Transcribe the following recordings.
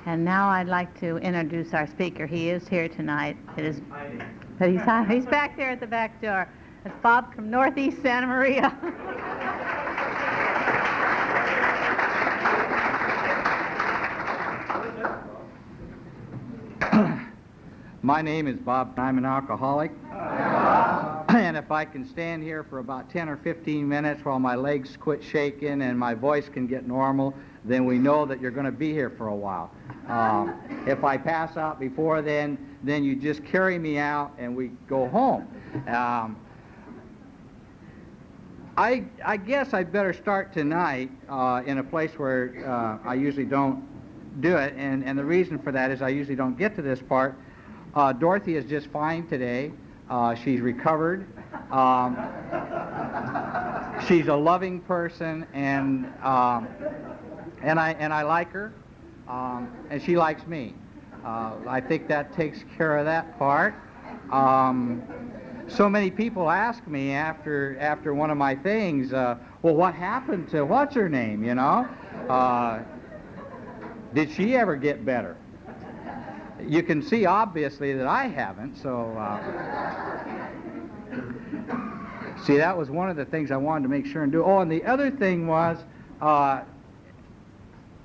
And now I'd like to introduce our speaker. He is here tonight. He's back there at the back door. It's Bob from Northeast Santa Maria. My name is Bob. I'm an alcoholic. And if I can stand here for about 10 or 15 minutes while my legs quit shaking and my voice can get normal, then we know that you're going to be here for a while. If I pass out before then you just carry me out and we go home. I guess I'd better start tonight in a place where I usually don't do it, and the reason for that is I usually don't get to this part. Dorothy is just fine today. She's recovered. She's a loving person, and I like her, and she likes me. I think that takes care of that part. So many people ask me after one of my things, well, what happened to what's her name? You know, did she ever get better? You can see obviously that I haven't, so see, that was one of the things I wanted to make sure and do. Oh, and the other thing was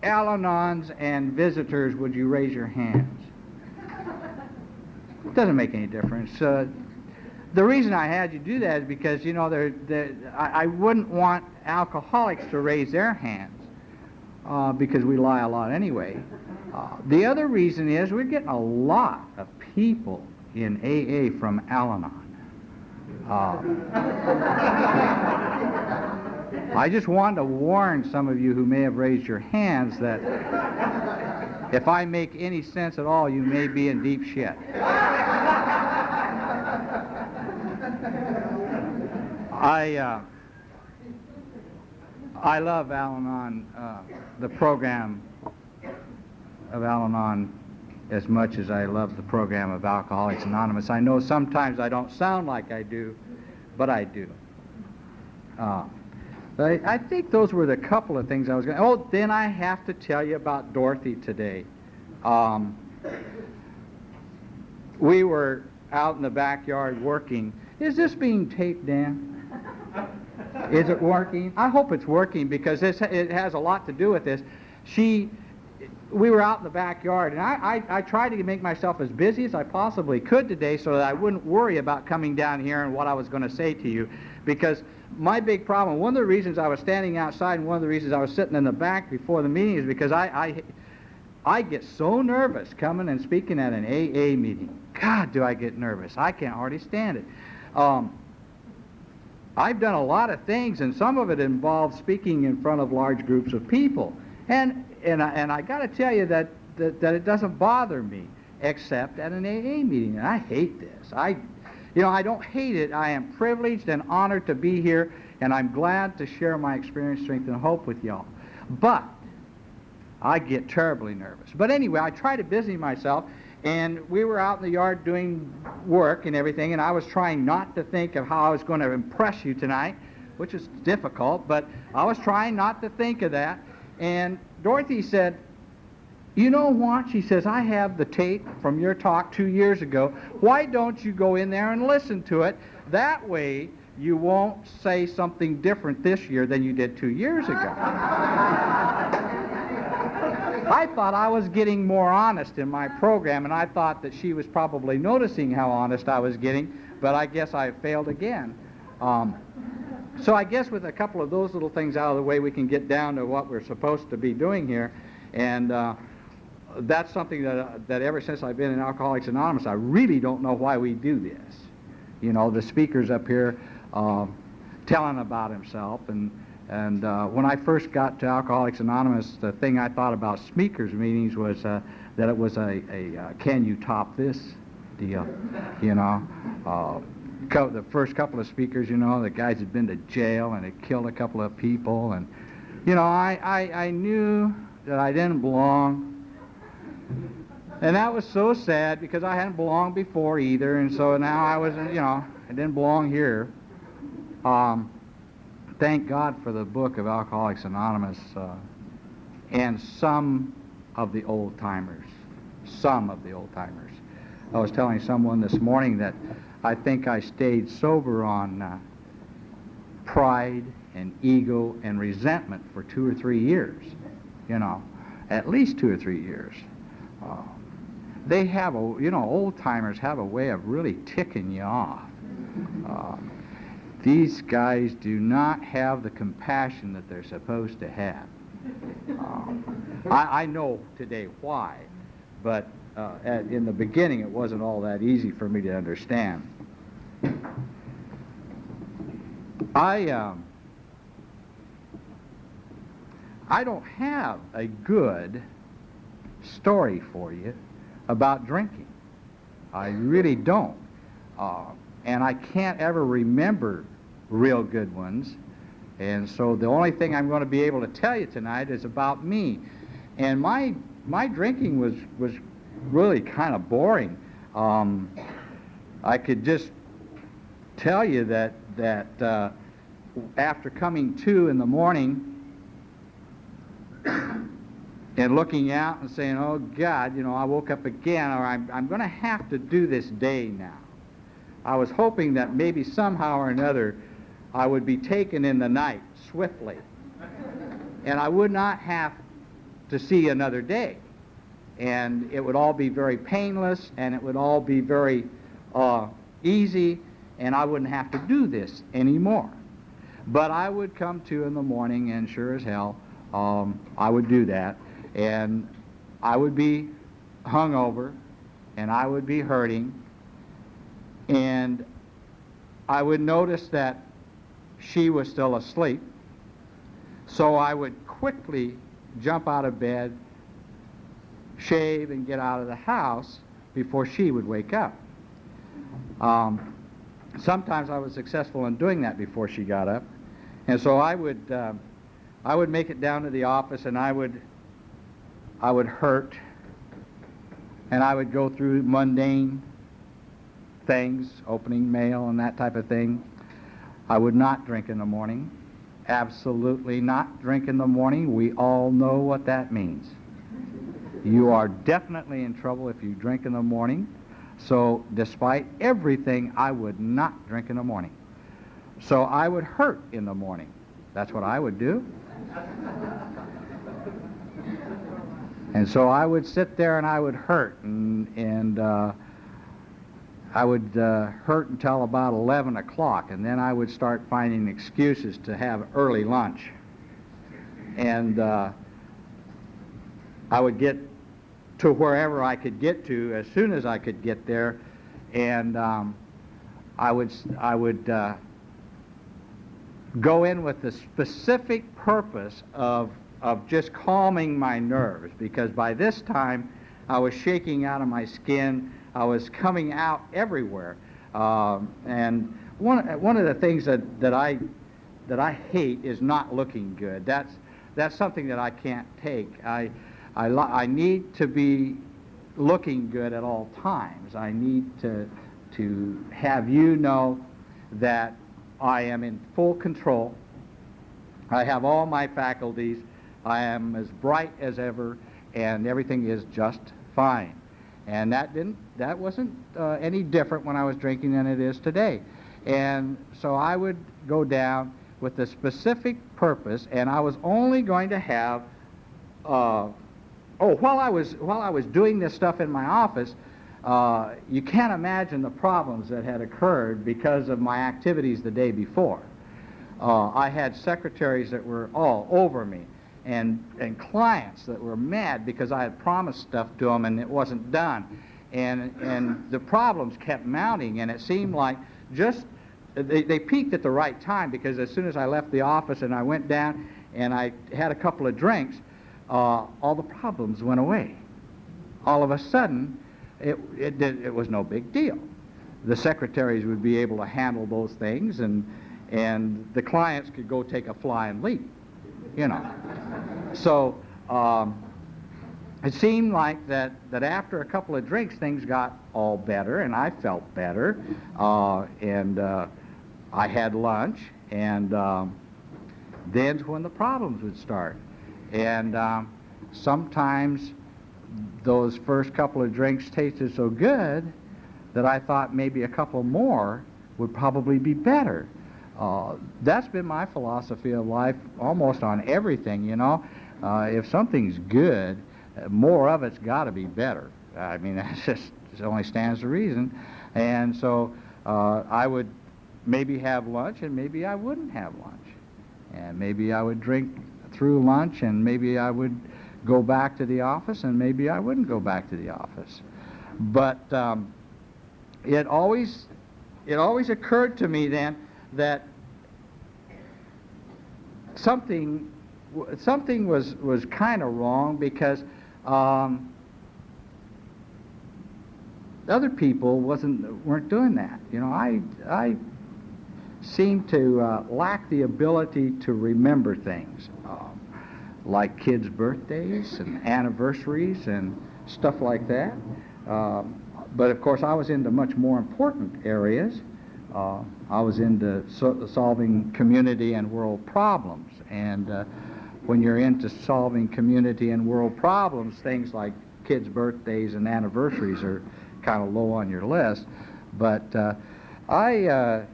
Al-Anons and visitors, would you raise your hands? It doesn't make any difference. The reason I had you do that is because, you know, I wouldn't want alcoholics to raise their hands because we lie a lot anyway. The other reason is we're getting a lot of people in AA from Al-Anon. I just wanted to warn some of you who may have raised your hands that if I make any sense at all, you may be in deep shit. I love Al-Anon, the program of Al-Anon, as much as I love the program of Alcoholics Anonymous. I know sometimes I don't sound like I do, but I do. I think those were the couple of things I was going to... Oh, then I have to tell you about Dorothy today. We were out in the backyard working. Is this being taped, Dan? Is it working? I hope it's working because it has a lot to do with this. We were out in the backyard, and I tried to make myself as busy as I possibly could today so that I wouldn't worry about coming down here and what I was going to say to you, because my big problem, one of the reasons I was standing outside and one of the reasons I was sitting in the back before the meeting is because I get so nervous coming and speaking at an AA meeting. God, do I get nervous. I can't hardly stand it. I've done a lot of things, and some of it involves speaking in front of large groups of people. And I got to tell you that it doesn't bother me, except at an AA meeting. And I hate this. I don't hate it. I am privileged and honored to be here, and I'm glad to share my experience, strength, and hope with y'all. But I get terribly nervous. But anyway, I try to busy myself, and we were out in the yard doing work and everything, and I was trying not to think of how I was going to impress you tonight, which is difficult, but I was trying not to think of that. And Dorothy said, you know what? She says, I have the tape from your talk 2 years ago. Why don't you go in there and listen to it? That way you won't say something different this year than you did 2 years ago. I thought I was getting more honest in my program, and I thought that she was probably noticing how honest I was getting, but I guess I failed again. So I guess with a couple of those little things out of the way, we can get down to what we're supposed to be doing here. And that's something that ever since I've been in Alcoholics Anonymous, I really don't know why we do this. You know, the speaker's up here telling about himself. And when I first got to Alcoholics Anonymous, the thing I thought about speakers' meetings was that it was a can you top this deal, you know. The first couple of speakers, you know, the guys had been to jail and had killed a couple of people, and you know, I knew that I didn't belong, and that was so sad because I hadn't belonged before either, and so now I was, you know, I didn't belong here. Thank God for the book of Alcoholics Anonymous and some of the old-timers. Some of the old-timers. I was telling someone this morning that I think I stayed sober on pride and ego and resentment for 2 or 3 years, you know, at least 2 or 3 years. They have a, you know, old-timers have a way of really ticking you off. These guys do not have the compassion that they're supposed to have. I know today why, but in the beginning it wasn't all that easy for me to understand. I don't have a good story for you about drinking. I really don't. And I can't ever remember real good ones. And so the only thing I'm going to be able to tell you tonight is about me. And my drinking was really kind of boring. I could just tell you that after coming to in the morning and looking out and saying, oh God, you know, I woke up again, or I'm going to have to do this day now. I was hoping that maybe somehow or another I would be taken in the night swiftly, and I would not have to see another day, and it would all be very painless, and it would all be very easy, and I wouldn't have to do this anymore. But I would come to in the morning, and sure as hell I would do that, and I would be hungover, and I would be hurting, and I would notice that she was still asleep, so I would quickly jump out of bed, shave, and get out of the house before she would wake up. Sometimes I was successful in doing that before she got up, and so I would make it down to the office, and I would hurt, and I would go through mundane things, opening mail and that type of thing. I would not drink in the morning. Absolutely not drink in the morning. We all know what that means. You are definitely in trouble if you drink in the morning. So despite everything, I would not drink in the morning. So I would hurt in the morning. That's what I would do. And so I would sit there and I would hurt, and I would hurt until about 11 o'clock, and then I would start finding excuses to have early lunch. And I would get to wherever I could get to as soon as I could get there, and I would go in with the specific purpose of just calming my nerves, because by this time I was shaking out of my skin. I was coming out everywhere, and one of the things that I hate is not looking good. That's something that I can't take. I need to be looking good at all times. I need to have you know that I am in full control. I have all my faculties. I am as bright as ever, and everything is just fine. And that wasn't any different when I was drinking than it is today. And so I would go down with a specific purpose, and I was only going to have while I was doing this stuff in my office, you can't imagine the problems that had occurred because of my activities the day before. I had secretaries that were all over me, and clients that were mad because I had promised stuff to them and it wasn't done, and the problems kept mounting, and it seemed like just they peaked at the right time, because as soon as I left the office and I went down and I had a couple of drinks, all the problems went away. All of a sudden, it was no big deal. The secretaries would be able to handle those things, and the clients could go take a flying leap, you know. So it seemed like that after a couple of drinks, things got all better, and I felt better, and I had lunch, and then's when the problems would start. And sometimes those first couple of drinks tasted so good that I thought maybe a couple more would probably be better. That's been my philosophy of life almost on everything, you know. If something's good, more of it's got to be better. I mean, that's just, it only stands to reason. And so I would maybe have lunch, and maybe I wouldn't have lunch. And maybe I would drink through lunch, and maybe I would go back to the office, and maybe I wouldn't go back to the office. But it always occurred to me then that something was kind of wrong, because other people weren't doing that. You know, I seemed to lack the ability to remember things, like kids' birthdays and anniversaries and stuff like that. But of course, I was into much more important areas. I was into solving community and world problems. And when you're into solving community and world problems, things like kids' birthdays and anniversaries are kind of low on your list. But I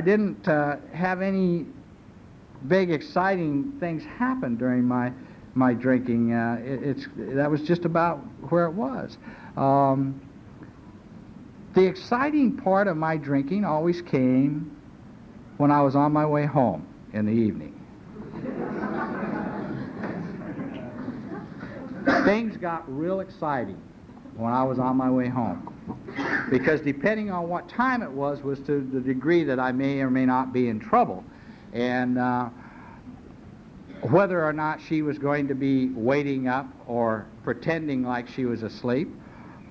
didn't have any big exciting things happen during my drinking. That was just about where it was. The exciting part of my drinking always came when I was on my way home in the evening. Things got real exciting when I was on my way home, because depending on what time it was to the degree that I may or may not be in trouble. And whether or not she was going to be waiting up or pretending like she was asleep,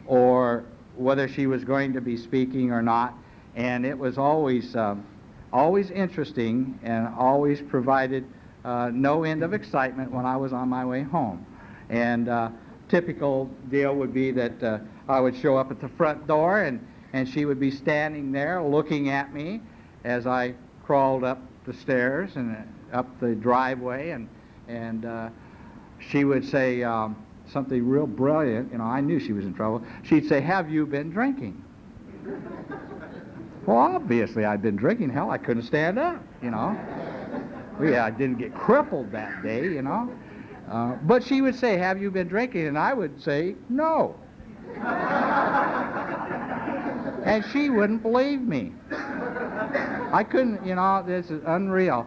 or whether she was going to be speaking or not. And it was always interesting, and always provided no end of excitement when I was on my way home. And typical deal would be that I would show up at the front door, and she would be standing there looking at me as I crawled up the stairs and up the driveway, and she would say something real brilliant. You know, I knew she was in trouble. She'd say, "Have you been drinking?" Well, obviously I'd been drinking. Hell, I couldn't stand up, you know. Well, yeah, I didn't get crippled that day, you know. But she would say, "Have you been drinking?" And I would say, "No." And she wouldn't believe me. I couldn't, you know, this is unreal.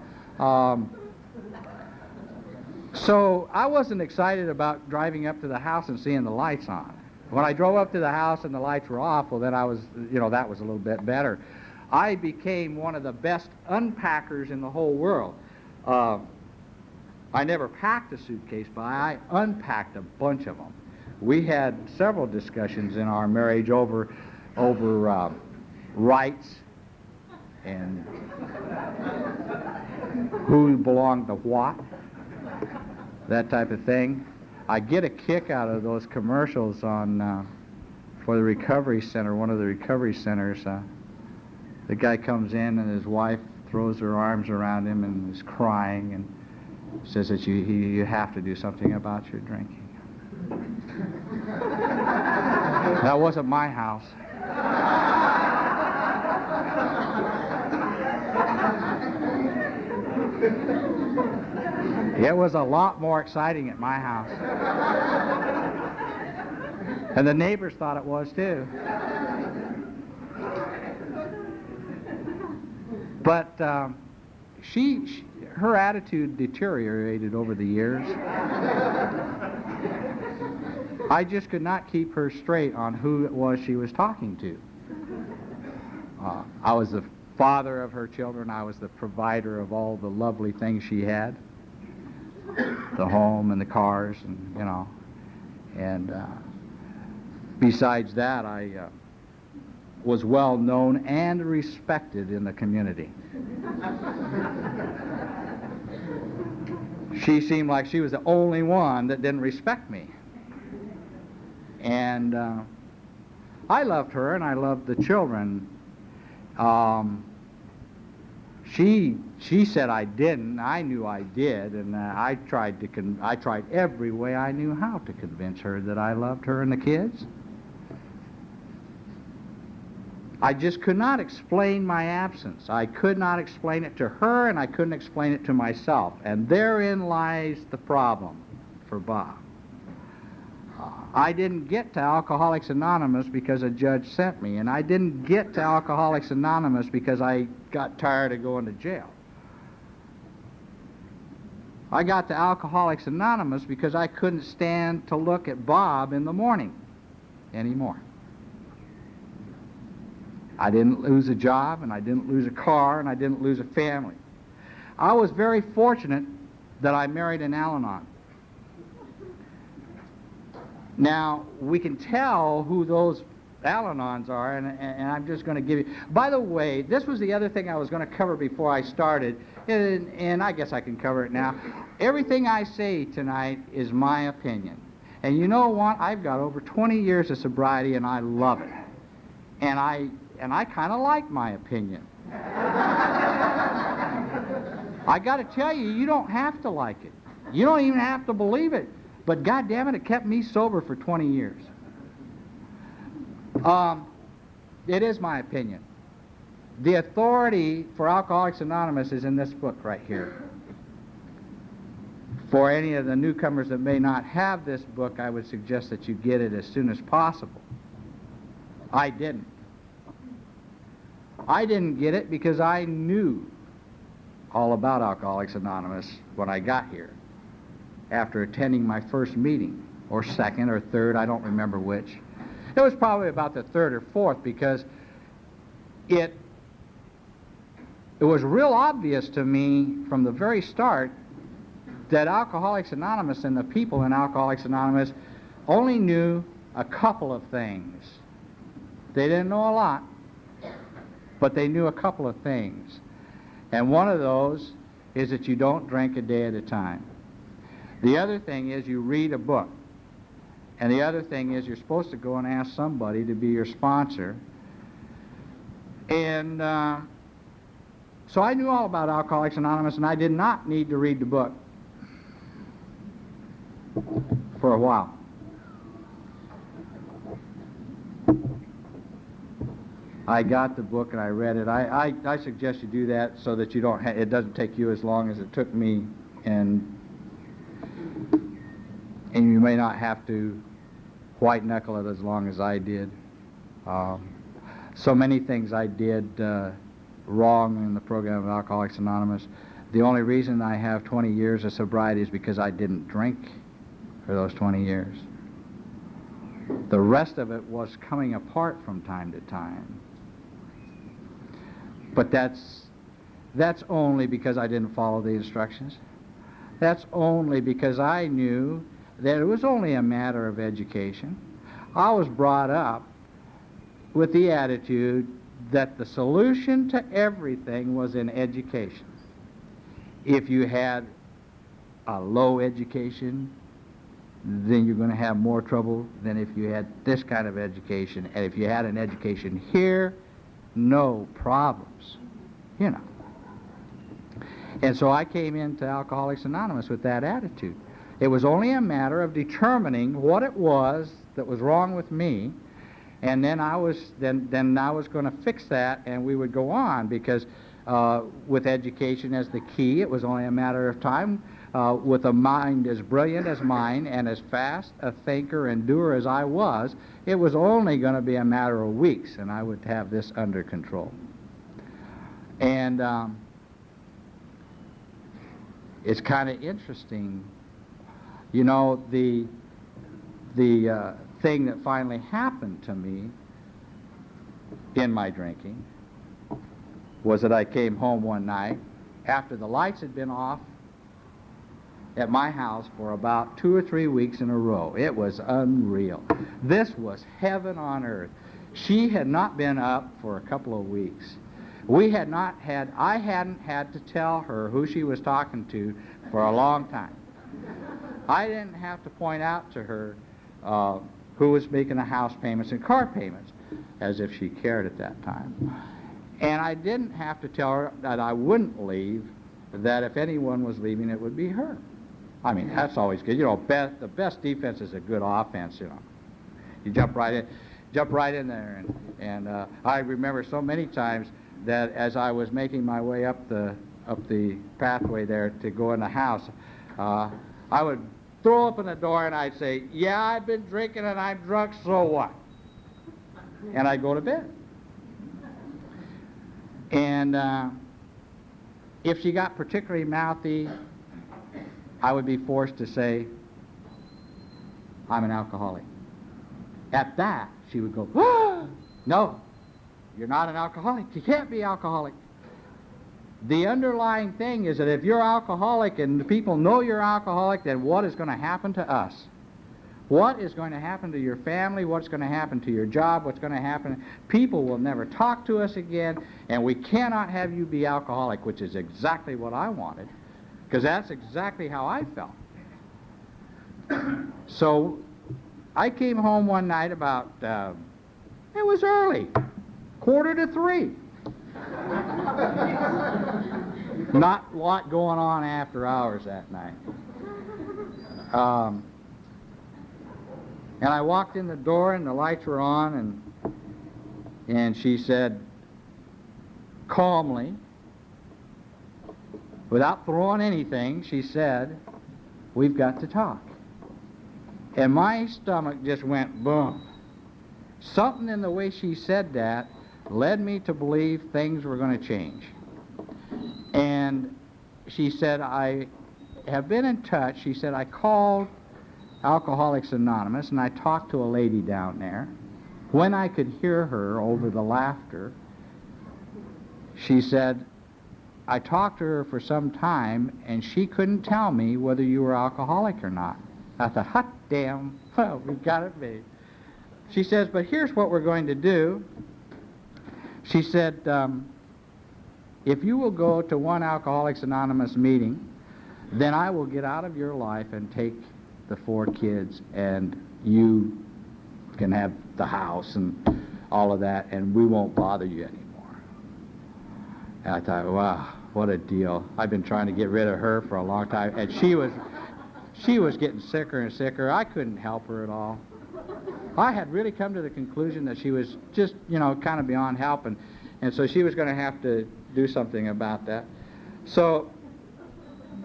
So I wasn't excited about driving up to the house and seeing the lights on. When I drove up to the house and the lights were off, well, then I was, you know, that was a little bit better. I became one of the best unpackers in the whole world. I never packed a suitcase, but I unpacked a bunch of them. We had several discussions in our marriage over rights and who belonged to what, that type of thing. I get a kick out of those commercials on for the recovery center, one of the recovery centers. The guy comes in and his wife throws her arms around him and is crying and says that you have to do something about your drinking. That wasn't my house. It was a lot more exciting at my house. And the neighbors thought it was too. But her attitude deteriorated over the years. I just could not keep her straight on who it was she was talking to. I was the father of her children. I was the provider of all the lovely things she had. The home and the cars, and you know, and besides that, I was well known and respected in the community. She seemed like she was the only one that didn't respect me, and I loved her and I loved the children. she said I didn't. I knew I did, and I tried every way I knew how to convince her that I loved her and the kids. I just could not explain my absence. I could not explain it to her, and I couldn't explain it to myself. And therein lies the problem for Bob. I didn't get to Alcoholics Anonymous because a judge sent me, and I didn't get to Alcoholics Anonymous because I got tired of going to jail. I got to Alcoholics Anonymous because I couldn't stand to look at Bob in the morning anymore. I didn't lose a job, and I didn't lose a car, and I didn't lose a family. I was very fortunate that I married an Al-Anon. Now, we can tell who those Al-Anons are, and I'm just going to give you... By the way, this was the other thing I was going to cover before I started, and I guess I can cover it now. Everything I say tonight is my opinion. And you know what? I've got over 20 years of sobriety, and I love it. And I kind of like my opinion. I got to tell you, you don't have to like it. You don't even have to believe it. But goddammit, it kept me sober for 20 years. It is my opinion. The authority for Alcoholics Anonymous is in this book right here. For any of the newcomers that may not have this book, I would suggest that you get it as soon as possible. I didn't. I didn't get it because I knew all about Alcoholics Anonymous when I got here, after attending my first meeting, or second or third, I don't remember which. It was probably about the third or fourth, because it was real obvious to me from the very start that Alcoholics Anonymous and the people in Alcoholics Anonymous only knew a couple of things. They didn't know a lot, but they knew a couple of things. And one of those is that you don't drink a day at a time. The other thing is you read a book. And the other thing is you're supposed to go and ask somebody to be your sponsor. And so I knew all about Alcoholics Anonymous, and I did not need to read the book for a while. I got the book and I read it. I suggest you do that so that you don't it doesn't take you as long as it took me, and you may not have to white knuckle it as long as I did. So many things I did wrong in the program of Alcoholics Anonymous. The only reason I have 20 years of sobriety is because I didn't drink for those 20 years. The rest of it was coming apart from time to time. But that's only because I didn't follow the instructions. That's only because I knew that it was only a matter of education. I was brought up with the attitude that the solution to everything was in education. If you had a low education, then you're going to have more trouble than if you had this kind of education. And if you had an education here, no problems, you know. And so I came into Alcoholics Anonymous with that attitude. It was only a matter of determining what it was that was wrong with me, and then I was going to fix that, and we would go on, because with education as the key, it was only a matter of time. With a mind as brilliant as mine and as fast a thinker and doer as I was, it was only going to be a matter of weeks, and I would have this under control. And it's kind of interesting. You know, the thing that finally happened to me in my drinking was that I came home one night after the lights had been off at my house for about 2 or 3 weeks in a row. It was unreal. This was heaven on earth. She had not been up for a couple of weeks. I hadn't had to tell her who she was talking to for a long time. I didn't have to point out to her who was making the house payments and car payments, as if she cared at that time. And I didn't have to tell her that I wouldn't leave, that if anyone was leaving, it would be her. I mean, that's always good. You know, the best defense is a good offense, you know. You jump right in there. And I remember so many times that as I was making my way up the pathway there to go in the house, I would throw open the door and I'd say, yeah, I've been drinking and I'm drunk, so what? And I'd go to bed. And if she got particularly mouthy, I would be forced to say, I'm an alcoholic. At that, she would go, ah, no, you're not an alcoholic. You can't be alcoholic. The underlying thing is that if you're alcoholic and the people know you're alcoholic, then what is going to happen to us? What is going to happen to your family? What's going to happen to your job? What's going to happen? People will never talk to us again, and we cannot have you be alcoholic, which is exactly what I wanted, because that's exactly how I felt. So I came home one night about, it was early, 2:45. Not a lot going on after hours that night. And I walked in the door and the lights were on, and she said, calmly, without throwing anything, she said, we've got to talk. And my stomach just went boom. Something in the way she said that led me to believe things were going to change. And she said, I have been in touch. She said, I called Alcoholics Anonymous, and I talked to a lady down there. When I could hear her over the laughter, she said, I talked to her for some time, and she couldn't tell me whether you were alcoholic or not. I thought, hot damn, well, we've got it made. She says, but here's what we're going to do. She said, if you will go to one Alcoholics Anonymous meeting, then I will get out of your life and take the 4 kids, and you can have the house and all of that, and we won't bother you anymore. And I thought, wow, what a deal. I've been trying to get rid of her for a long time, and she was getting sicker and sicker. I couldn't help her at all. I had really come to the conclusion that she was just, you know, kind of beyond help, and so she was going to have to do something about that. So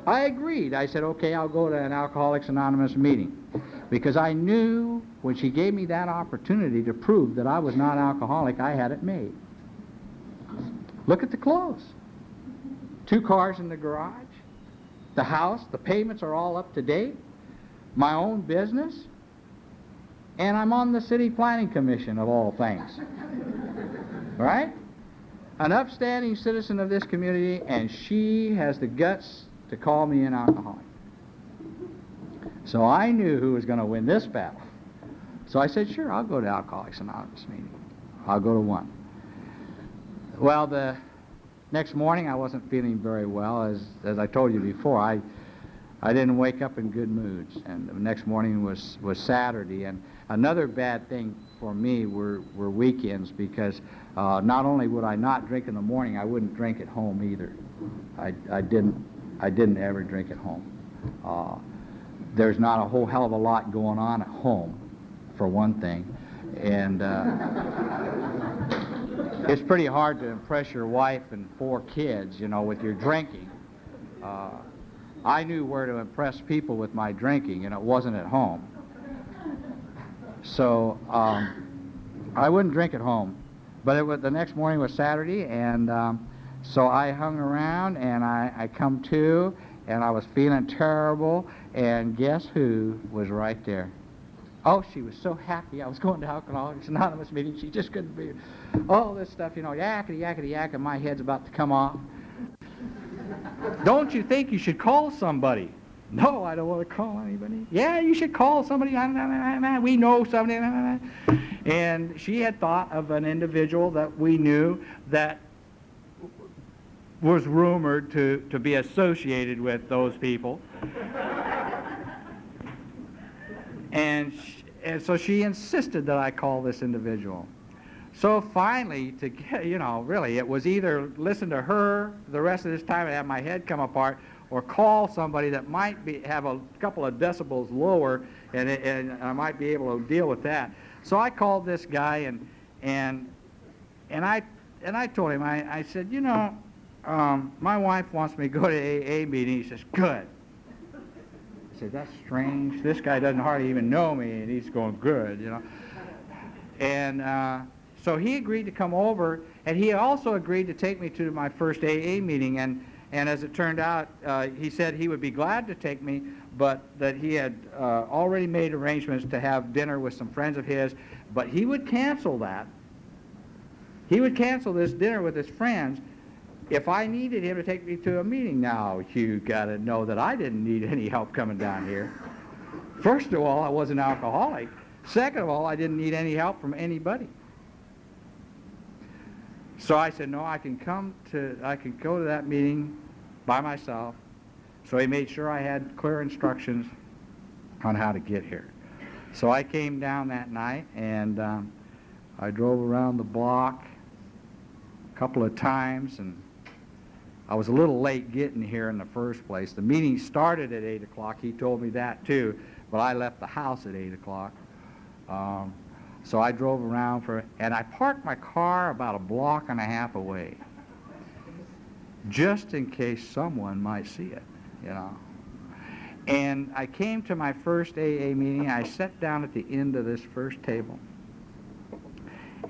I agreed. I said, okay, I'll go to an Alcoholics Anonymous meeting, because I knew when she gave me that opportunity to prove that I was not alcoholic, I had it made. Look at the clothes. 2 cars in the garage, the house, the payments are all up to date, my own business, and I'm on the City Planning Commission, of all things. Right? An upstanding citizen of this community, and she has the guts to call me an alcoholic. So I knew who was going to win this battle. So I said, sure, I'll go to Alcoholics Anonymous meeting. I'll go to one. Well, the next morning I wasn't feeling very well. As I told you before, I didn't wake up in good moods. And the next morning was Saturday. And another bad thing for me were weekends, because not only would I not drink in the morning, I wouldn't drink at home either. I didn't ever drink at home. There's not a whole hell of a lot going on at home, for one thing, and it's pretty hard to impress your wife and 4 kids, you know, with your drinking. I knew where to impress people with my drinking, and it wasn't at home. So I wouldn't drink at home, but the next morning was Saturday, and so I hung around, and I come to, and I was feeling terrible, and guess who was right there? Oh, she was so happy I was going to Alcoholics Anonymous meeting, she just couldn't be. All this stuff, you know, yakety, yakety, yak, and my head's about to come off. Don't you think you should call somebody? No, I don't want to call anybody. Yeah, you should call somebody. We know somebody. And she had thought of an individual that we knew that was rumored to be associated with those people. And so she insisted that I call this individual. So finally, to get, you know, really, it was either listen to her the rest of this time and have my head come apart, or call somebody that might have a couple of decibels lower, and I might be able to deal with that. So I called this guy, and I told him, I said, you know, my wife wants me to go to AA meeting. He says, good. I said, that's strange. This guy doesn't hardly even know me, and he's going, good, you know. And so he agreed to come over, and he also agreed to take me to my first AA meeting. And as it turned out, he said he would be glad to take me, but that he had already made arrangements to have dinner with some friends of his, but he would cancel that. He would cancel this dinner with his friends if I needed him to take me to a meeting. Now, you got to know that I didn't need any help coming down here. First of all, I was an alcoholic. Second of all, I didn't need any help from anybody. So I said, no, I can go to that meeting by myself. So he made sure I had clear instructions on how to get here. So I came down that night, and I drove around the block a couple of times, and I was a little late getting here in the first place. The meeting started at 8 o'clock. He told me that too, but I left the house at 8 o'clock. So I drove around and I parked my car about a block and a half away, just in case someone might see it, you know. And I came to my first AA meeting. I sat down at the end of this first table,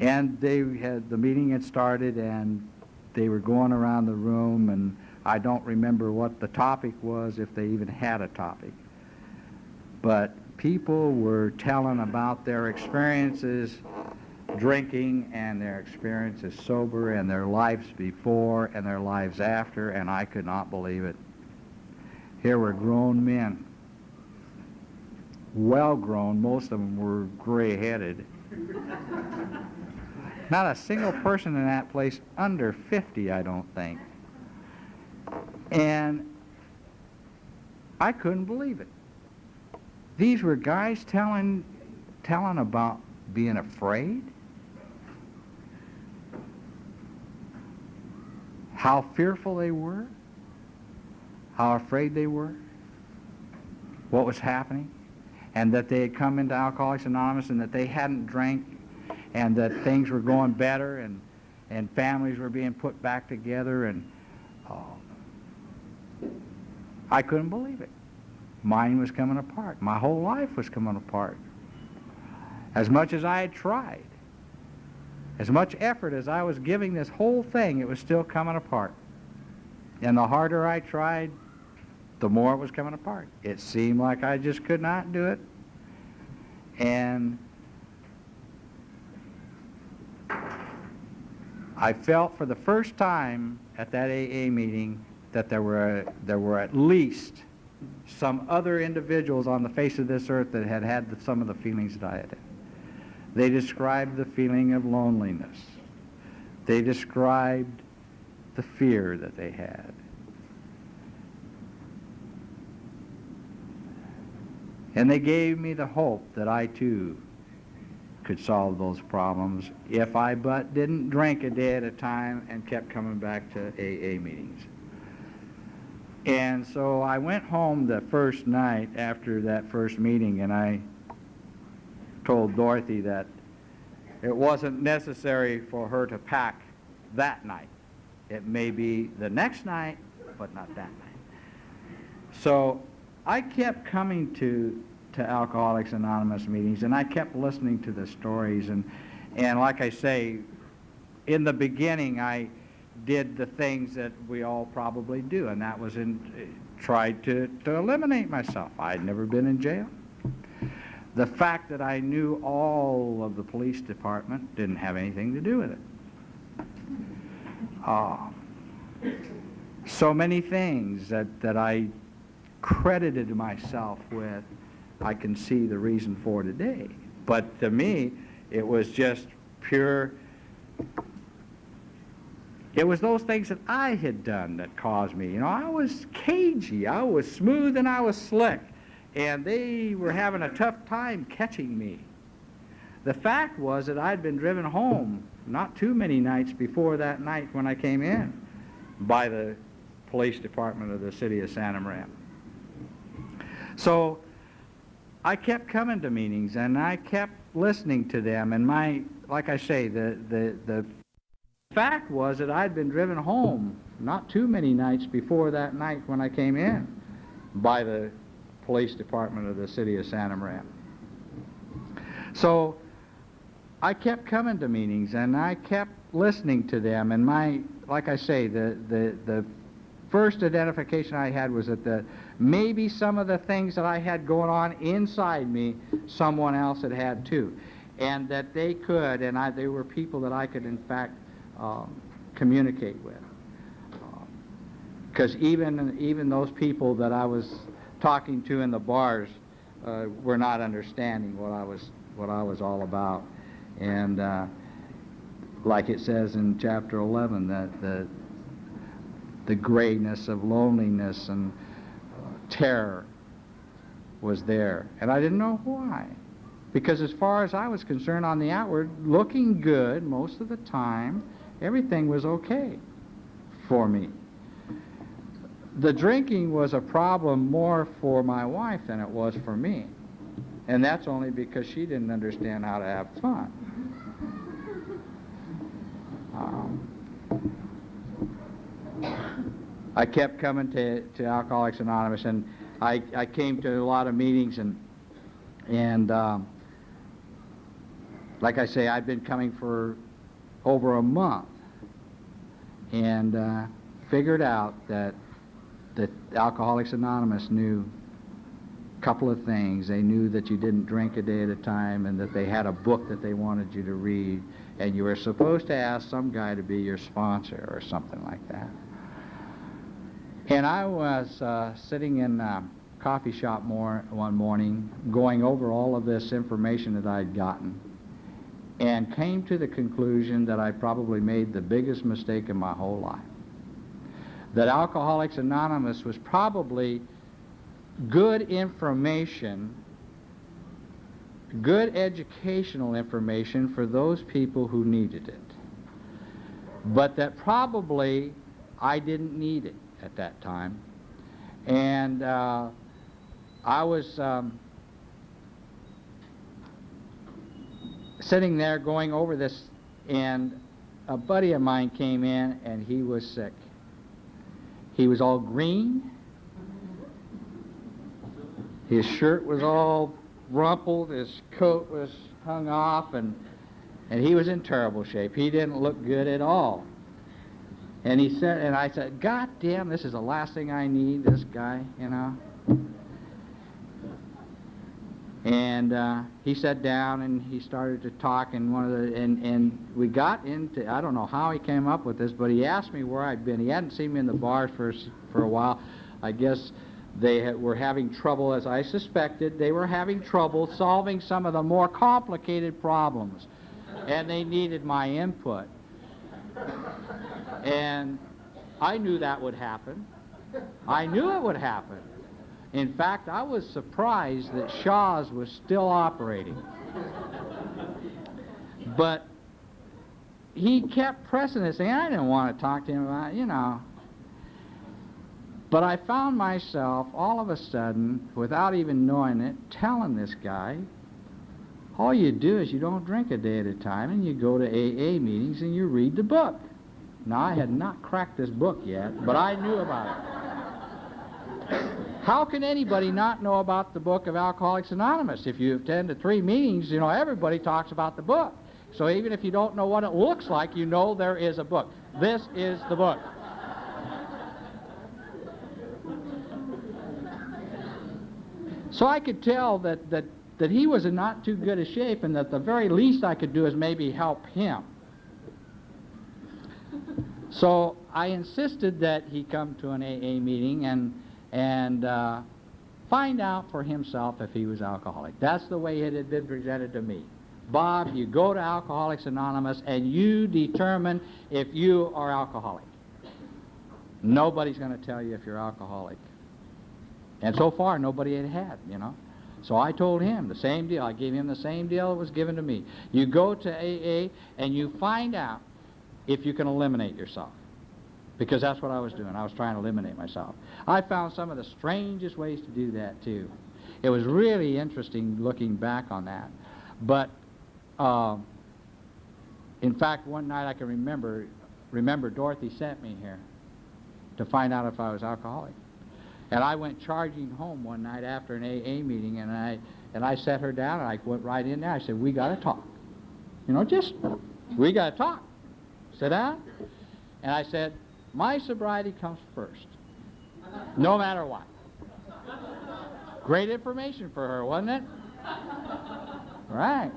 and the meeting had started, and they were going around the room, and I don't remember what the topic was, if they even had a topic. But people were telling about their experiences drinking, and their experiences sober, and their lives before and their lives after, and I could not believe it. Here were grown men, well grown. Most of them were gray-headed. Not a single person in that place under 50, I don't think. And I couldn't believe it. These were guys telling about being afraid, how fearful they were, how afraid they were, what was happening, and that they had come into Alcoholics Anonymous, and that they hadn't drank, and that things were going better, and families were being put back together, and I couldn't believe it. Mine was coming apart. My whole life was coming apart. As much as I had tried, as much effort as I was giving this whole thing, it was still coming apart. And the harder I tried, the more it was coming apart. It seemed like I just could not do it. And I felt for the first time at that AA meeting that there were at least some other individuals on the face of this earth that had some of the feelings that I had. They described the feeling of loneliness. They described the fear that they had. And they gave me the hope that I too could solve those problems if I but didn't drink a day at a time and kept coming back to AA meetings. And so I went home the first night after that first meeting, and I told Dorothy that it wasn't necessary for her to pack that night. It may be the next night, but not that night. So I kept coming to Alcoholics Anonymous meetings, and I kept listening to the stories, and like I say, in the beginning I did the things that we all probably do, and that was tried to eliminate myself. I'd never been in jail. The fact that I knew all of the police department didn't have anything to do with it. So many things that I credited myself with, I can see the reason for today. But to me, it was just pure. It was those things that I had done that caused me. You know, I was cagey, I was smooth, and I was slick. And they were having a tough time catching me. The fact was that I'd been driven home not too many nights before that night when I came in by the police department of the city of Santa Maria. So I kept coming to meetings and I kept listening to them, and like I say, the fact was that I'd been driven home not too many nights before that night when I came in by the police department of the city of Santa Maria. So I kept coming to meetings and I kept listening to them, and like I say, the first identification I had was that maybe some of the things that I had going on inside me, someone else had too, and that they could, and they were people that I could in fact communicate with. Because even those people that I was talking to in the bars were not understanding what I was all about. And like it says in chapter 11, that the grayness of loneliness and terror was there, and I didn't know why. Because as far as I was concerned, on the outward, looking good most of the time, everything was okay for me. The drinking was a problem more for my wife than it was for me. And that's only because she didn't understand how to have fun. I kept coming to Alcoholics Anonymous, and I came to a lot of meetings, and like I say, I'd been coming for over a month, and figured out that Alcoholics Anonymous knew a couple of things. They knew that you didn't drink a day at a time, and that they had a book that they wanted you to read, and you were supposed to ask some guy to be your sponsor or something like that. And I was sitting in a coffee shop one morning, going over all of this information that I'd gotten, and came to the conclusion that I probably made the biggest mistake in my whole life. That Alcoholics Anonymous was probably good information, good educational information for those people who needed it. But that probably I didn't need it at that time. And I was sitting there going over this, and a buddy of mine came in, and he was sick. He was all green. His shirt was all rumpled. His coat was hung off, and he was in terrible shape. He didn't look good at all. And he said, and I said, God damn, this is the last thing I need, this guy, you know. And he sat down and he started to talk, and and we got into, I don't know how he came up with this, but he asked me where I'd been. He hadn't seen me in the bars for a while. I guess they were having trouble, as I suspected. They were having trouble solving some of the more complicated problems, and they needed my input. And I knew that would happen. I knew it would happen. In fact, I was surprised that Shaw's was still operating. But he kept pressing this thing. I didn't want to talk to him about it, you know. But I found myself, all of a sudden, without even knowing it, telling this guy, all you do is you don't drink a day at a time, and you go to AA meetings and you read the book. Now, I had not cracked this book yet, but I knew about it. How can anybody not know about the book of Alcoholics Anonymous? If you attend to 3 meetings, you know, everybody talks about the book. So even if you don't know what it looks like, you know there is a book. This is the book. So I could tell that he was in not too good a shape, and that the very least I could do is maybe help him. So I insisted that he come to an AA meeting and find out for himself if he was alcoholic. That's the way it had been presented to me. Bob, you go to Alcoholics Anonymous and you determine if you are alcoholic. Nobody's going to tell you if you're alcoholic. And so far, nobody had, you know. So I told him the same deal. I gave him the same deal that was given to me. You go to AA and you find out if you can eliminate yourself. Because that's what I was doing. I was trying to eliminate myself. I found some of the strangest ways to do that, too. It was really interesting looking back on that. But, in fact, one night I can remember Dorothy sent me here to find out if I was alcoholic. And I went charging home one night after an AA meeting, and I sat her down, and I went right in there. I said, we got to talk. You know, we got to talk. Sit down. And I said, my sobriety comes first, no matter what. Great information for her, wasn't it? Right.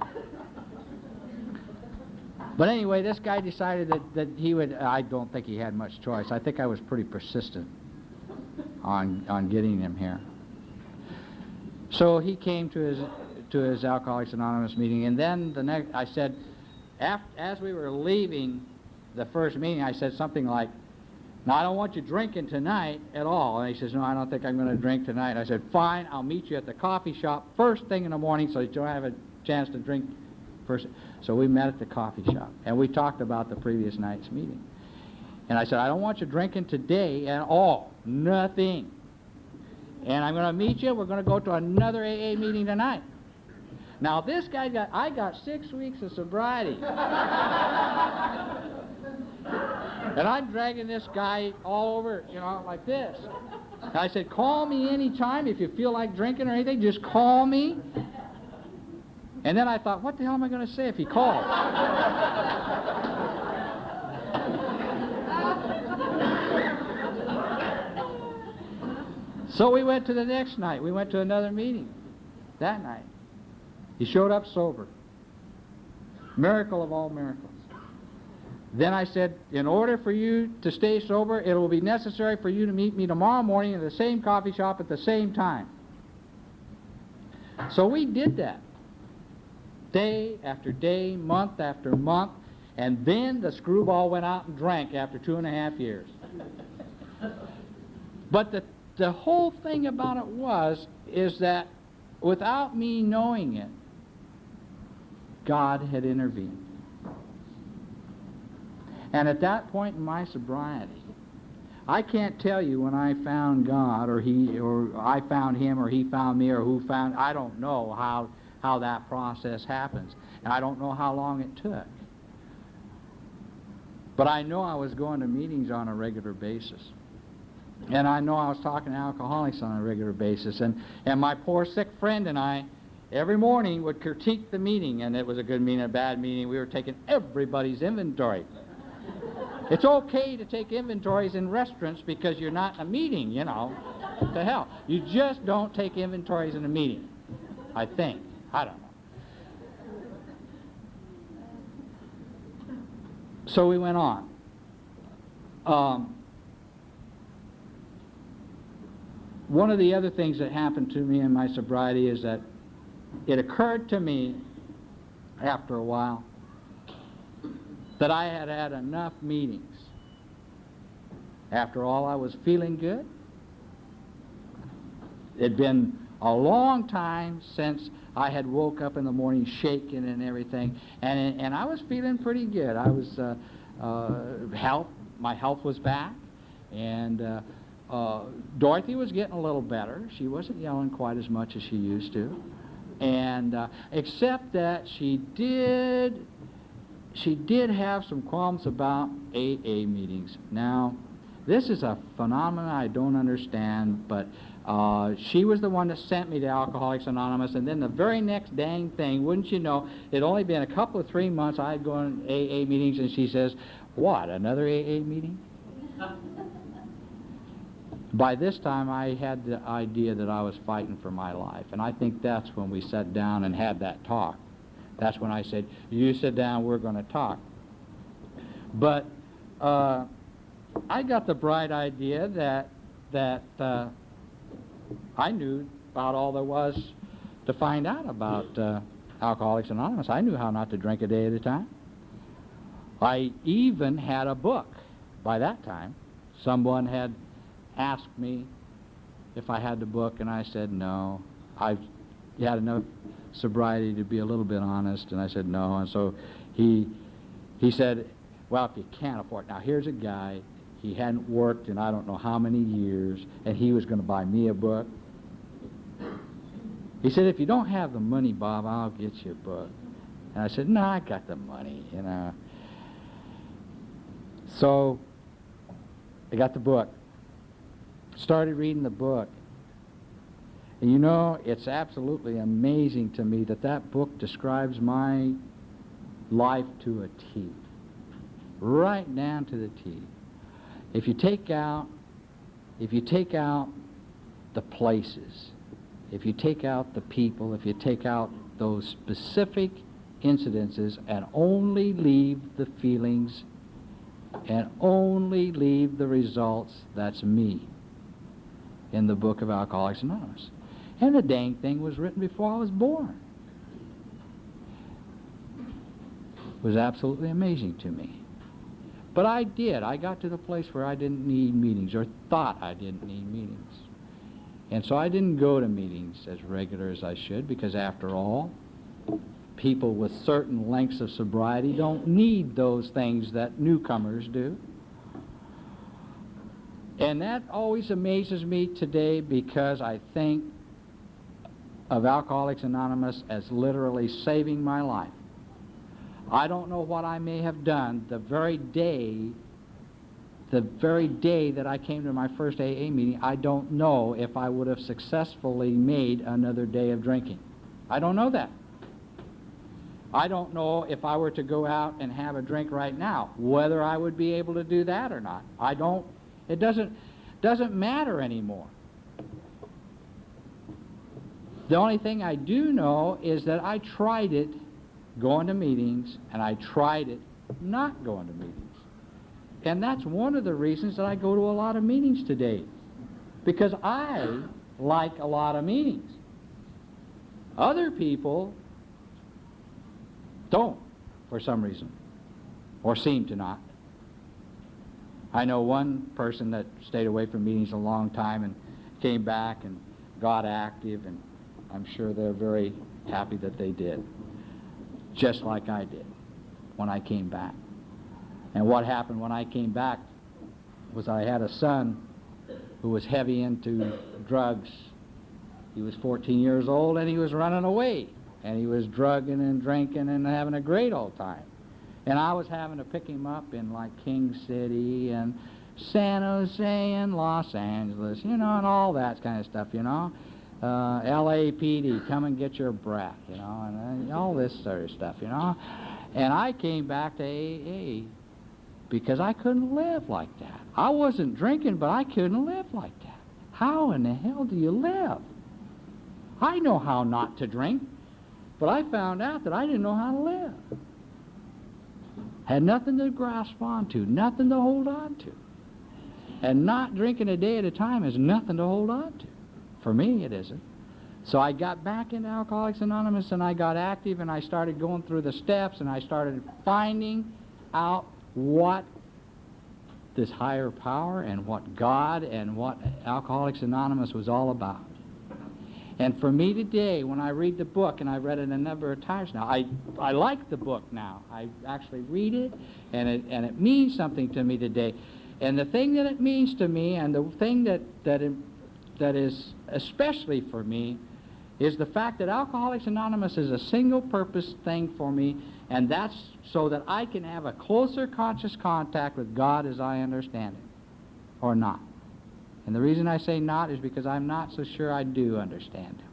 But anyway, this guy decided that he would, I don't think he had much choice. I think I was pretty persistent on getting him here. So he came to his Alcoholics Anonymous meeting, and then I said, as we were leaving the first meeting, I said something like, now, I don't want you drinking tonight at all. And he says, no, I don't think I'm going to drink tonight. I said, fine, I'll meet you at the coffee shop first thing in the morning so that you'll have a chance to drink first. So we met at the coffee shop, and we talked about the previous night's meeting. And I said, I don't want you drinking today at all, nothing. And I'm going to meet you. We're going to go to another AA meeting tonight. Now, this guy I got 6 weeks of sobriety. And I'm dragging this guy all over, you know, like this. And I said, call me anytime if you feel like drinking or anything, just call me. And then I thought, what the hell am I going to say if he calls? So we went to the next night. We went to another meeting that night. He showed up sober. Miracle of all miracles. Then I said, in order for you to stay sober, it will be necessary for you to meet me tomorrow morning in the same coffee shop at the same time. So we did that. Day after day, month after month, and then the screwball went out and drank after 2.5 years. But the whole thing about it is that without me knowing it, God had intervened. And at that point in my sobriety, I can't tell you when I found God, or I found him, or he found me, or I don't know how that process happens. And I don't know how long it took. But I know I was going to meetings on a regular basis. And I know I was talking to alcoholics on a regular basis. And my poor sick friend and I, every morning would critique the meeting, and it was a good meeting, a bad meeting. We were taking everybody's inventory. It's okay to take inventories in restaurants because you're not in a meeting, you know. What the hell? You just don't take inventories in a meeting, I think. I don't know. So we went on. One of the other things that happened to me in my sobriety is that it occurred to me after a while that I had had enough meetings. After all, I was feeling good. It had been a long time since I had woke up in the morning shaking and everything, and I was feeling pretty good. I was my health was back, and Dorothy was getting a little better. She wasn't yelling quite as much as she used to, and except that she did have some qualms about AA meetings. Now, this is a phenomenon I don't understand, but she was the one that sent me to Alcoholics Anonymous, and then the very next dang thing, wouldn't you know, it'd only been a couple of 3 months I'd go on AA meetings, and she says, what, another AA meeting? By this time, I had the idea that I was fighting for my life, and I think that's when we sat down and had that talk. That's when I said, you sit down, we're going to talk. But I got the bright idea that I knew about all there was to find out about Alcoholics Anonymous. I knew how not to drink a day at a time. I even had a book by that time. Someone had asked me if I had the book, and I said no. you had enough sobriety to be a little bit honest? And I said, no. And so he said, well, if you can't afford it. Now, here's a guy, he hadn't worked in I don't know how many years, and he was going to buy me a book. He said, if you don't have the money, Bob, I'll get you a book. And I said, no, I got the money, you know. So I got the book, started reading the book. And you know, it's absolutely amazing to me that that book describes my life to a T, right down to the T. If you take out the places, if you take out the people, if you take out those specific incidences and only leave the feelings and only leave the results, that's me in the book of Alcoholics Anonymous. And the dang thing was written before I was born. It was absolutely amazing to me. But I got to the place where I didn't need meetings, or thought I didn't need meetings. And so I didn't go to meetings as regular as I should, because after all, people with certain lengths of sobriety don't need those things that newcomers do. And that always amazes me today, because I think of Alcoholics Anonymous as literally saving my life. I don't know what I may have done the very day that I came to my first AA meeting. I don't know if I would have successfully made another day of drinking. I don't know that. I don't know if I were to go out and have a drink right now, whether I would be able to do that or not. It doesn't matter anymore. The only thing I do know is that I tried it going to meetings, and I tried it not going to meetings. And that's one of the reasons that I go to a lot of meetings today, because I like a lot of meetings. Other people don't, for some reason, or seem to not. I know one person that stayed away from meetings a long time and came back and got active, and I'm sure they're very happy that they did, just like I did when I came back. And what happened when I came back was I had a son who was heavy into drugs. He was 14 years old, and he was running away, and he was drugging and drinking and having a great old time. And I was having to pick him up in like King City and San Jose and Los Angeles, you know, and all that kind of stuff, you know. LAPD, come and get your breath, you know, and all this sort of stuff, you know. And I came back to AA because I couldn't live like that. I wasn't drinking, but I couldn't live like that. How in the hell do you live? I know how not to drink, but I found out that I didn't know how to live. Had nothing to grasp onto, nothing to hold on to. And not drinking a day at a time is nothing to hold on to. For me, it isn't. So I got back into Alcoholics Anonymous, and I got active, and I started going through the steps, and I started finding out what this higher power and what God and what Alcoholics Anonymous was all about. And for me today, when I read the book, and I've read it a number of times now, I like the book now. I actually read it, and it means something to me today. And the thing that it means to me, and the thing that is especially for me, is the fact that Alcoholics Anonymous is a single-purpose thing for me, and that's so that I can have a closer conscious contact with God as I understand Him, or not. And the reason I say not is because I'm not so sure I do understand Him.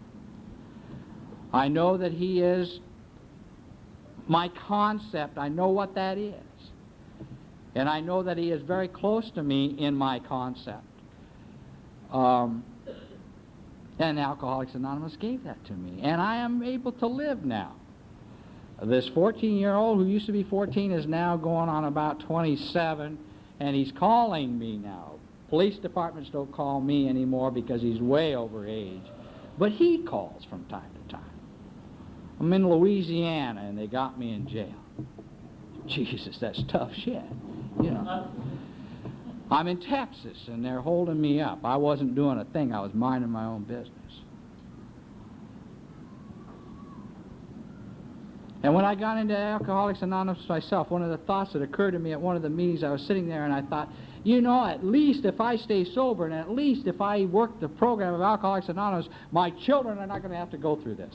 I know that He is my concept. I know what that is. And I know that He is very close to me in my concept. And Alcoholics Anonymous gave that to me. And I am able to live now. This 14-year-old who used to be 14 is now going on about 27, and he's calling me now. Police departments don't call me anymore because he's way over age. But he calls from time to time. I'm in Louisiana, and they got me in jail. Jesus, that's tough shit, you know. I'm in Texas, and they're holding me up. I wasn't doing a thing. I was minding my own business. And when I got into Alcoholics Anonymous myself, one of the thoughts that occurred to me at one of the meetings, I was sitting there and I thought, you know, at least if I stay sober and at least if I work the program of Alcoholics Anonymous, my children are not going to have to go through this.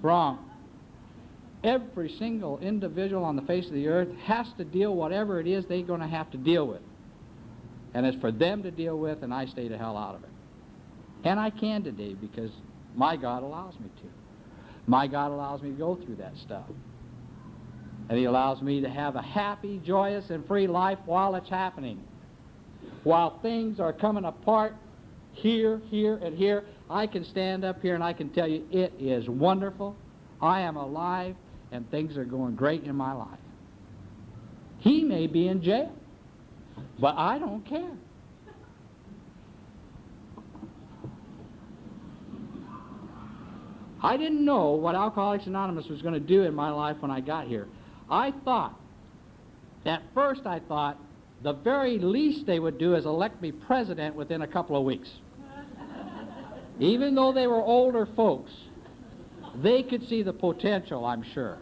Wrong. Every single individual on the face of the earth has to deal whatever it is they're going to have to deal with. And it's for them to deal with, and I stay the hell out of it. And I can today because my God allows me to. My God allows me to go through that stuff. And He allows me to have a happy, joyous, and free life while it's happening. While things are coming apart here, here, and here, I can stand up here and I can tell you it is wonderful. I am alive and things are going great in my life. He may be in jail, but I don't care. I didn't know what Alcoholics Anonymous was going to do in my life when I got here. I thought, at first I thought, the very least they would do is elect me president within a couple of weeks. Even though they were older folks, they could see the potential, I'm sure.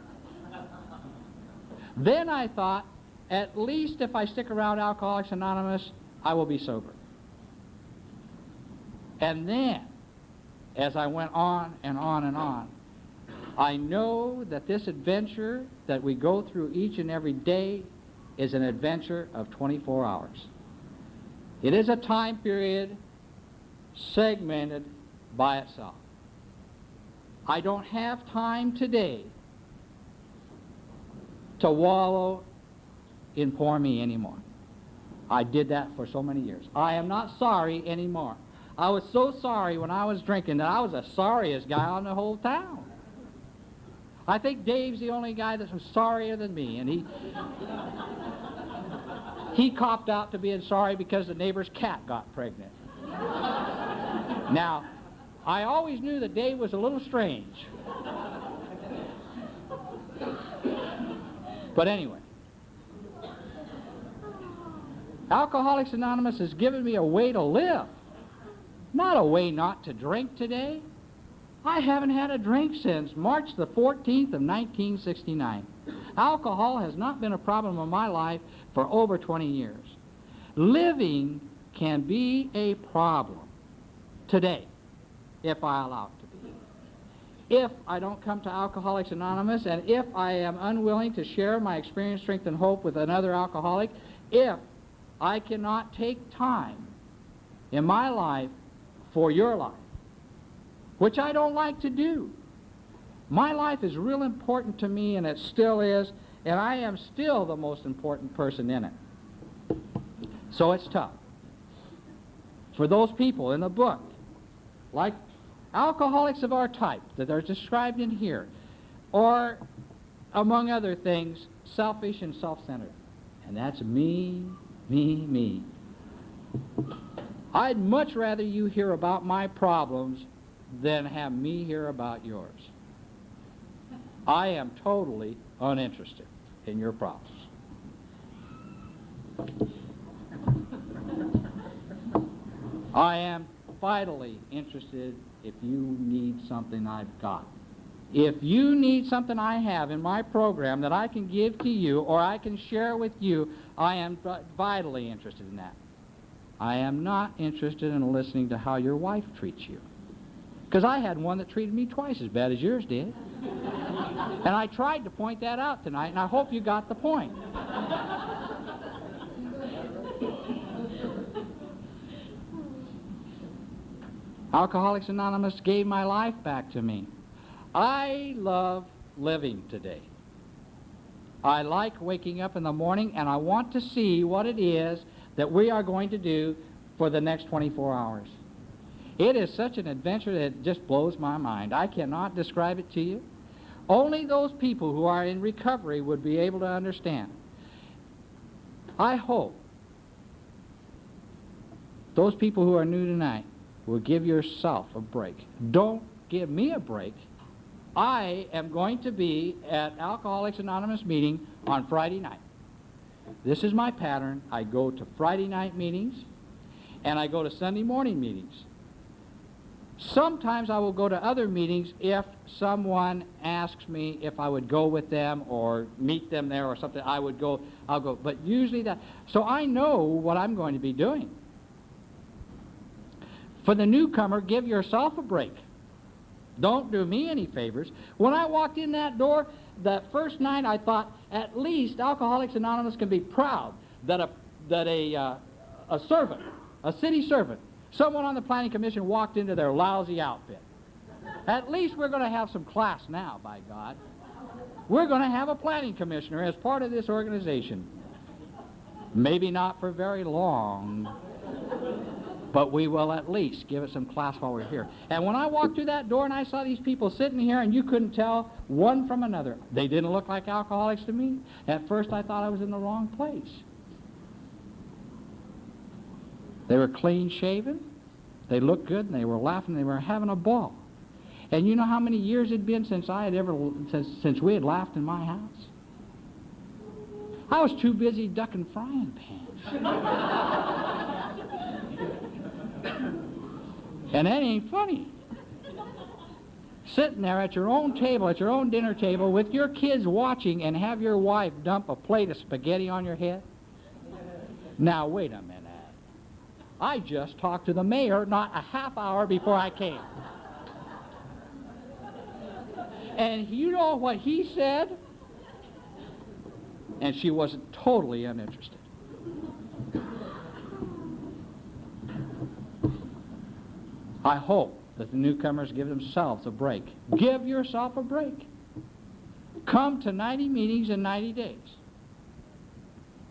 Then I thought, at least if I stick around Alcoholics Anonymous, I will be sober. And then, as I went on and on and on, I know that this adventure that we go through each and every day is an adventure of 24 hours. It is a time period segmented by itself. I don't have time today to wallow in poor me anymore. I did that for so many years. I am not sorry anymore. I was so sorry when I was drinking that I was the sorriest guy on the whole town. I think Dave's the only guy that was sorrier than me, and he copped out to being sorry because the neighbor's cat got pregnant. Now, I always knew that Dave was a little strange. But anyway, Alcoholics Anonymous has given me a way to live, not a way not to drink today. I haven't had a drink since March the 14th of 1969. Alcohol has not been a problem in my life for over 20 years. Living can be a problem today, if I allow it to be. If I don't come to Alcoholics Anonymous, and if I am unwilling to share my experience, strength, and hope with another alcoholic, if I cannot take time in my life for your life, which I don't like to do. My life is real important to me, and it still is, and I am still the most important person in it. So it's tough. For those people in the book, like alcoholics of our type that are described in here, or among other things, selfish and self-centered. And that's me, me, me. I'd much rather you hear about my problems than have me hear about yours. I am totally uninterested in your problems. I am vitally interested if you need something I've got. If you need something I have in my program that I can give to you or I can share with you, I am vitally interested in that. I am not interested in listening to how your wife treats you. Because I had one that treated me twice as bad as yours did. And I tried to point that out tonight, and I hope you got the point. Alcoholics Anonymous gave my life back to me. I love living today. I like waking up in the morning, and I want to see what it is that we are going to do for the next 24 hours. It is such an adventure that it just blows my mind. I cannot describe it to you. Only those people who are in recovery would be able to understand. I hope those people who are new tonight will give yourself a break. Don't give me a break. I am going to be at Alcoholics Anonymous meeting on Friday night. This is my pattern. I go to Friday night meetings, and I go to Sunday morning meetings. Sometimes I will go to other meetings if someone asks me if I would go with them or meet them there or something. I'll go. But usually that. So I know what I'm going to be doing. For the newcomer, give yourself a break. Don't do me any favors. When I walked in that door, that first night I thought, at least Alcoholics Anonymous can be proud that a servant, a city servant, someone on the planning commission walked into their lousy outfit. At least we're going to have some class now, by God. We're going to have a planning commissioner as part of this organization. Maybe not for very long, but we will at least give it some class while we're here. And when I walked through that door and I saw these people sitting here and you couldn't tell one from another, they didn't look like alcoholics to me. At first I thought I was in the wrong place. They were clean shaven, they looked good, and they were laughing, they were having a ball. And you know how many years it'd been since since we had laughed in my house? I was too busy ducking frying pans. And that ain't funny. Sitting there at your own table, at your own dinner table, with your kids watching, and have your wife dump a plate of spaghetti on your head? Now, wait a minute. I just talked to the mayor not a half hour before I came. And you know what he said? And she wasn't totally uninterested. I hope that the newcomers give themselves a break. Give yourself a break. Come to 90 meetings in 90 days.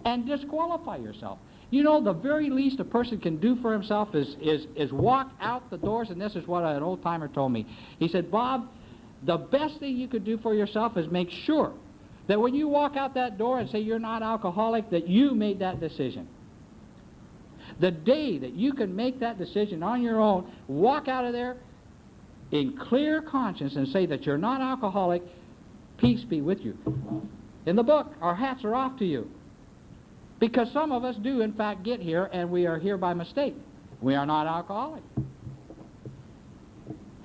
And disqualify yourself. You know, the very least a person can do for himself is walk out the doors, and this is what an old-timer told me. He said, Bob, the best thing you could do for yourself is make sure that when you walk out that door and say you're not alcoholic, that you made that decision. The day that you can make that decision on your own, walk out of there in clear conscience and say that you're not alcoholic, peace be with you. In the book, our hats are off to you. Because some of us do, in fact, get here, and we are here by mistake. We are not alcoholic.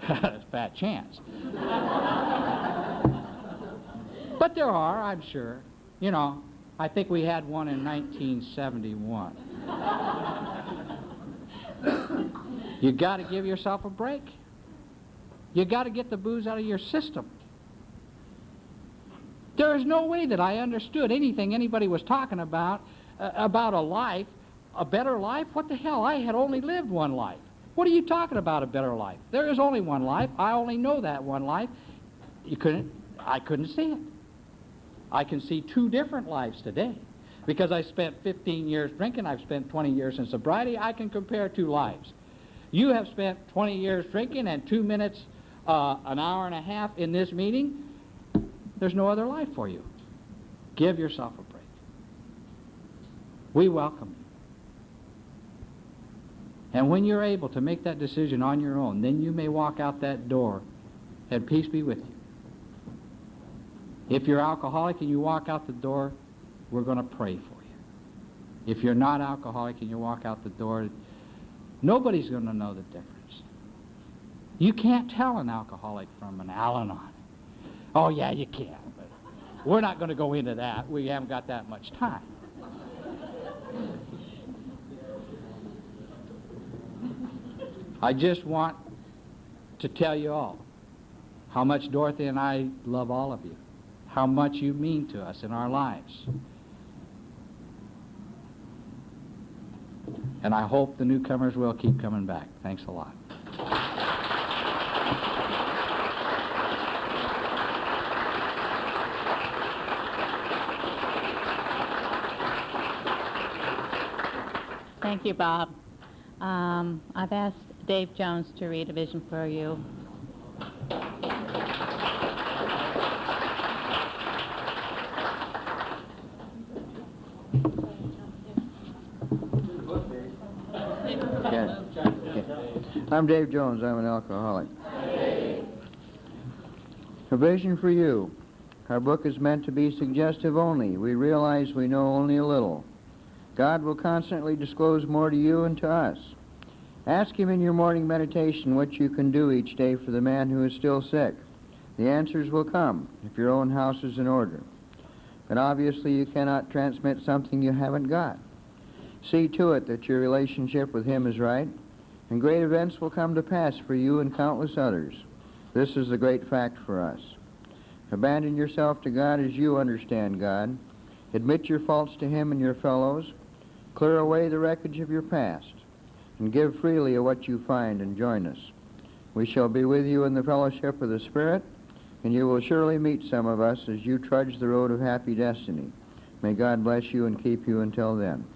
That's a bad chance. But there are, I'm sure. You know, I think we had one in 1971. You got to give yourself a break. You got to get the booze out of your system. There is no way that I understood anything anybody was talking about a life, a better life. What the hell? I had only lived one life. What are you talking about, a better life? There is only one life. I only know that one life. I couldn't see it. I can see two different lives today. Because I spent 15 years drinking, I've spent 20 years in sobriety, I can compare two lives. You have spent 20 years drinking and 2 minutes, an hour and a half in this meeting. There's no other life for you. Give yourself a break. We welcome you. And when you're able to make that decision on your own, then you may walk out that door and peace be with you. If you're alcoholic and you walk out the door, we're going to pray for you. If you're not alcoholic and you walk out the door, nobody's going to know the difference. You can't tell an alcoholic from an Al-Anon. Oh, yeah, you can, but we're not going to go into that. We haven't got that much time. I just want to tell you all how much Dorothy and I love all of you, how much you mean to us in our lives. And I hope the newcomers will keep coming back. Thanks a lot. Thank you, Bob. I've asked Dave Jones to read a vision for you. I'm Dave Jones. I'm an alcoholic. A vision for you. Our book is meant to be suggestive only. We realize we know only a little. God will constantly disclose more to you and to us. Ask him in your morning meditation what you can do each day for the man who is still sick. The answers will come if your own house is in order. But obviously you cannot transmit something you haven't got. See to it that your relationship with him is right, and great events will come to pass for you and countless others. This is the great fact for us. Abandon yourself to God as you understand God. Admit your faults to him and your fellows. Clear away the wreckage of your past, and give freely of what you find and join us. We shall be with you in the fellowship of the Spirit, and you will surely meet some of us as you trudge the road of happy destiny. May God bless you and keep you until then.